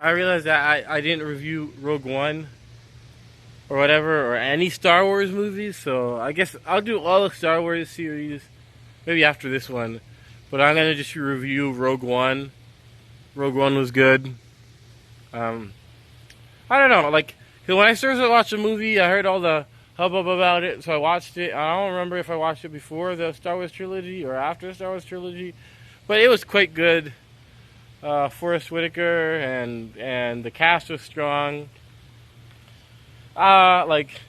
I realized that I didn't review Rogue One or whatever or any Star Wars movies, so I guess I'll do all the Star Wars series maybe after this one. But I'm gonna just review Rogue One. Rogue One was good. Um, I don't know, like 'cause when I started to watch the movie, I heard all the hubbub about it, so I watched it. I don't remember if I watched it before the Star Wars trilogy or after the Star Wars trilogy, but it was quite good. Forrest Whitaker and the cast was strong. Like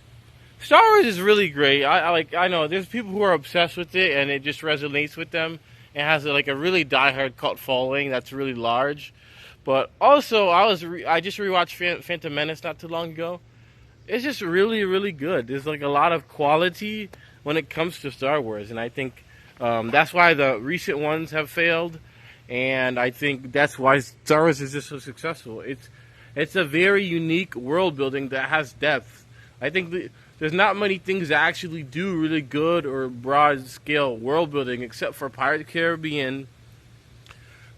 Star Wars is really great. I know there's people who are obsessed with it and it just resonates with them. It has like a really diehard cult following that's really large. But also, I just rewatched Phantom Menace not too long ago. It's just really really good. There's like a lot of quality when it comes to Star Wars, and I think that's why the recent ones have failed, and I think that's why Star Wars is just so successful. It's a very unique world building that has depth. I think there's not many things that actually do really good or broad scale world building except for Pirates of the Caribbean,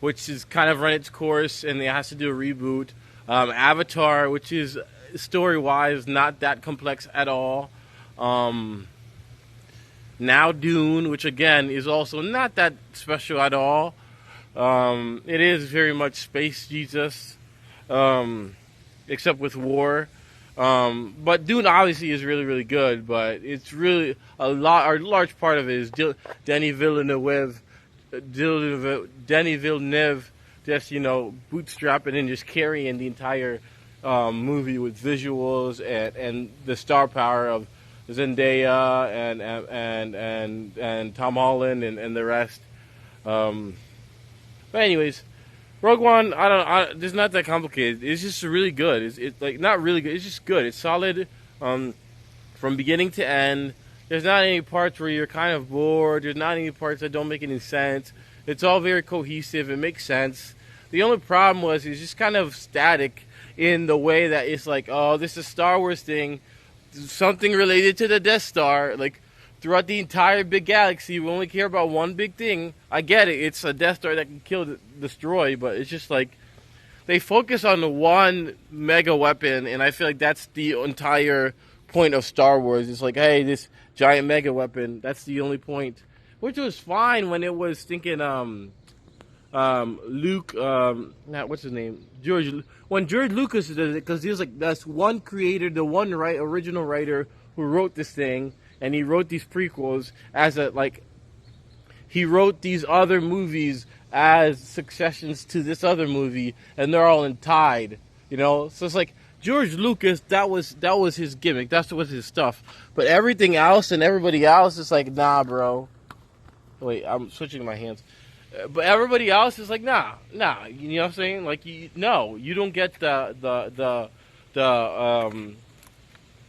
which is kind of run its course and it has to do a reboot. Avatar, which is story wise not that complex at all. Um, Now Dune, which again is also not that special at all. It is very much space Jesus, um, except with war. But Dune obviously is really, really good. But it's really a large part of it is Denny Villeneuve, Denny Villeneuve, just bootstrapping and just carrying the entire movie with visuals and the star power of Zendaya and Tom Holland and the rest. Um, but anyways, Rogue One, it's not that complicated. It's just really good. It's like not really good. It's just good. It's solid, um, from beginning to end. There's not any parts where you're kind of bored. There's not any parts that don't make any sense. It's all very cohesive. It makes sense. The only problem was it's just kind of static in the way that it's like, oh, this is a Star Wars thing, something related to the Death Star. Like throughout the entire big galaxy, we only care about one big thing. I get it. It's a Death Star that can kill, destroy, but it's just like they focus on the one mega weapon, and I feel like that's the entire point of Star Wars. It's like, hey, this giant mega weapon. That's the only point, which was fine when it was thinking, Luke, what's his name, George. When George Lucas did it, because he was like, that's one creator, the one original writer who wrote this thing, and he wrote these prequels as a like he wrote these other movies as successions to this other movie, and they're all tied, So it's like George Lucas, that was his gimmick, that was his stuff. But everything else and everybody else is like, nah, bro. Wait, I'm switching my hands. But everybody else is like, nah. You know what I'm saying? Like, no, you don't get the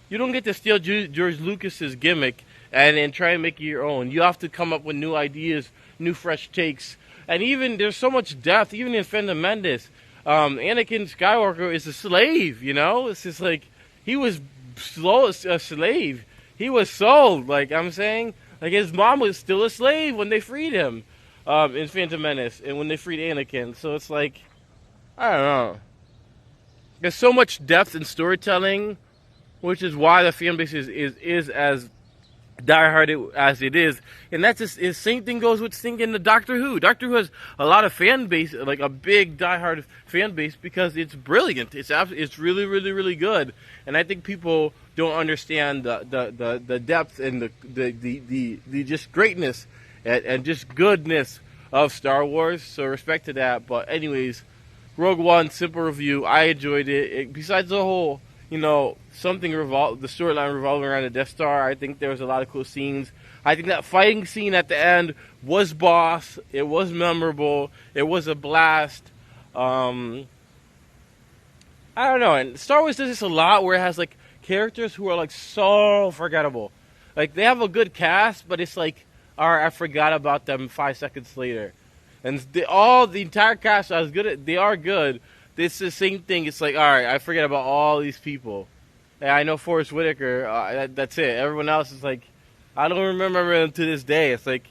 you don't get to steal George Lucas's gimmick and then try and make it your own. You have to come up with new ideas, new fresh takes, and even there's so much depth. Even in Phantom Menace, Anakin Skywalker is a slave. It's just like he was a slave. He was sold. Like I'm saying, like his mom was still a slave when they freed him, in Phantom Menace, and when they freed Anakin. So it's like, I don't know. There's so much depth in storytelling, which is why the fan base is as diehard as it is. And that's just the same thing goes with singing the Doctor Who. Doctor Who has a lot of fan base, like a big diehard fan base, because it's brilliant. It's really really really good. And I think people don't understand the depth and the just greatness and just goodness of Star Wars. So respect to that. But anyways, Rogue One, simple review. I enjoyed it. Besides the whole, the storyline revolving around the Death Star, I think there was a lot of cool scenes. I think that fighting scene at the end was boss. It was memorable. It was a blast. I don't know. And Star Wars does this a lot, where it has like characters who are like so forgettable. Like they have a good cast, but it's like, all right, I forgot about them 5 seconds later. And the entire cast is good. They are good. It's the same thing. It's like, all right, I forget about all these people. And I know Forrest Whitaker. That's it. Everyone else is like, I don't remember them to this day. It's like,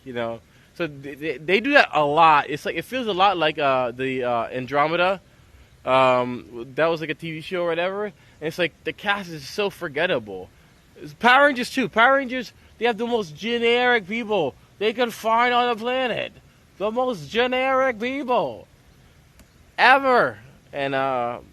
So they do that a lot. It's like, it feels a lot like the Andromeda. That was like a TV show or whatever. And it's like the cast is so forgettable. It's Power Rangers too. Power Rangers, they have the most generic people they could find on the planet. The most generic people ever. And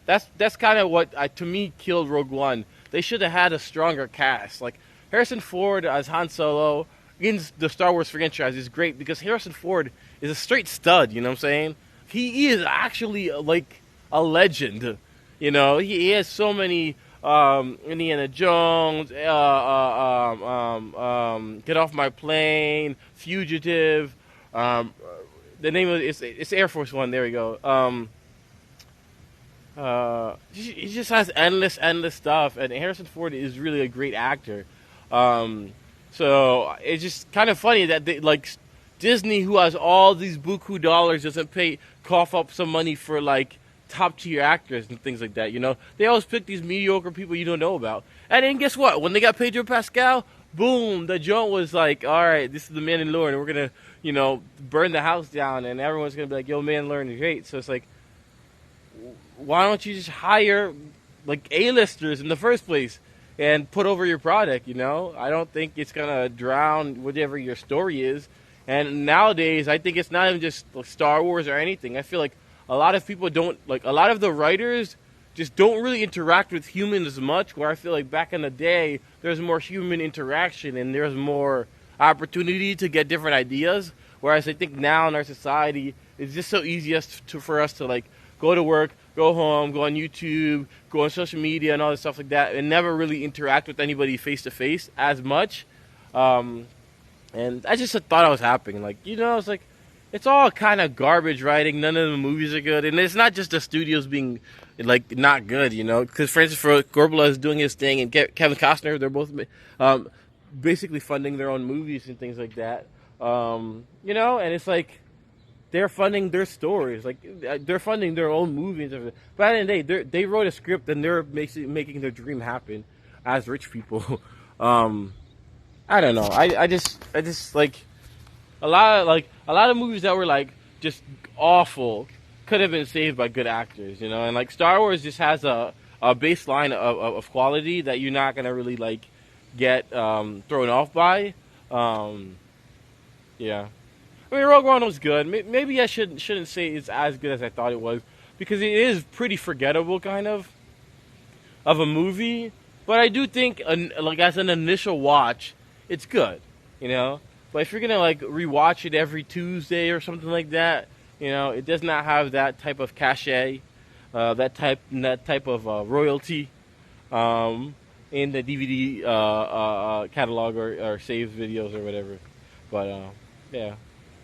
that's kind of what to me killed Rogue One. They should have had a stronger cast. Like Harrison Ford as Han Solo in the Star Wars franchise is great because Harrison Ford is a straight stud. You know what I'm saying? He is actually like a legend. You know, he has so many Indiana Jones, Get Off My Plane, Fugitive. The name of it's Air Force One. There we go. He just has endless stuff, and Harrison Ford is really a great actor. So it's just kind of funny that like Disney, who has all these buku dollars, doesn't cough up some money for like top tier actors and things like that. You know, they always pick these mediocre people you don't know about. And then guess what? When they got Pedro Pascal, boom, the joint was like, all right, this is the Mandalorian, and we're gonna, you know, burn the house down, and everyone's gonna be like, yo, Mandalorian is great. So it's like, why don't you just hire like A-listers in the first place and put over your product? You know, I don't think it's gonna drown whatever your story is. And nowadays, I think it's not even just like Star Wars or anything. I feel like a lot of people don't, like, a lot of the writers just don't really interact with humans as much, where I feel like back in the day, there's more human interaction and there's more opportunity to get different ideas. Whereas I think now in our society, it's just so easy for us to, like, go to work, go home, go on YouTube, go on social media and all this stuff like that, and never really interact with anybody face-to-face as much. And I just thought I was happening. Like, you know, it's like, it's all kind of garbage writing. None of the movies are good. And it's not just the studios being, like, not good, you know. Because Francis Ford Coppola is doing his thing, and Kevin Costner, they're both basically funding their own movies and things like that. You know, and it's like, they're funding their stories. Like, they're funding their own movies. But at the end of the day, they wrote a script, and they're basically making their dream happen as rich people. I don't know. I just like a lot of movies that were like just awful could have been saved by good actors, you know. And like Star Wars just has a baseline of quality that you're not gonna really like get thrown off by. Yeah, I mean Rogue One was good. Maybe I shouldn't say it's as good as I thought it was, because it is pretty forgettable kind of a movie. But I do think like as an initial watch, it's good, you know. But if you're gonna like rewatch it every Tuesday or something like that, you know, it does not have that type of cachet, that type of royalty in the DVD catalog or saved videos or whatever. But yeah,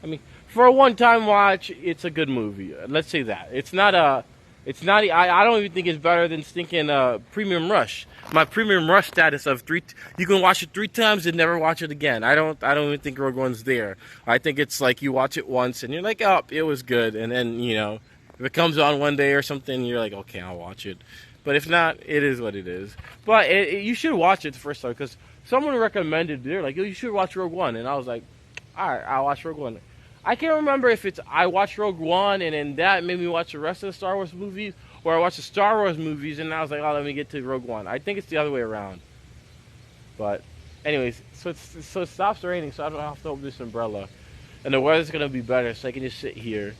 I mean, for a one-time watch, it's a good movie. Let's say that it's not a. It's not. I don't even think it's better than stinking Premium Rush. My Premium Rush status of 3. You can watch it 3 times and never watch it again. I don't even think Rogue One's there. I think it's like you watch it once and you're like, oh, it was good. And then, you know, if it comes on one day or something, you're like, okay, I'll watch it. But if not, it is what it is. But you should watch it the first time, because someone recommended. They're like, oh, you should watch Rogue One, and I was like, all right, I'll watch Rogue One. I can't remember if it's I watched Rogue One and then that made me watch the rest of the Star Wars movies, or I watched the Star Wars movies and I was like, oh, let me get to Rogue One. I think it's the other way around. But anyways, so it stops raining, so I don't have to open this umbrella. And the weather's going to be better, so I can just sit here.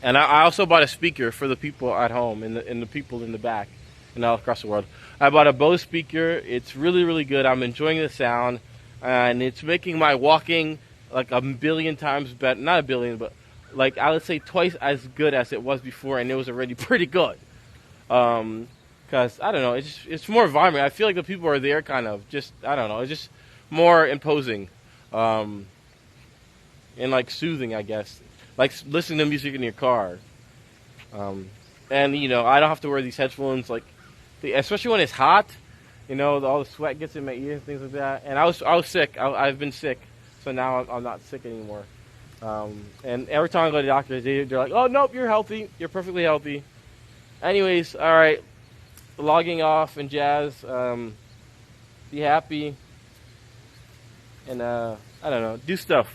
And I also bought a speaker for the people at home and the people in the back and all across the world. I bought a Bose speaker. It's really, really good. I'm enjoying the sound. And it's making my walking like a billion times better. Not a billion, but like I would say twice as good as it was before, and it was already pretty good. Because I don't know, it's more vibrant. I feel like the people are there kind of just, I don't know, it's just more imposing, and like soothing, I guess. Like listening to music in your car. And you know, I don't have to wear these headphones, like, especially when it's hot. You know, all the sweat gets in my ears and things like that. And I was sick. I've been sick. So now I'm not sick anymore. And every time I go to the doctor, they're like, oh, nope, you're healthy. You're perfectly healthy. Anyways, all right. Logging off and jazz. Be happy. And, I don't know, do stuff.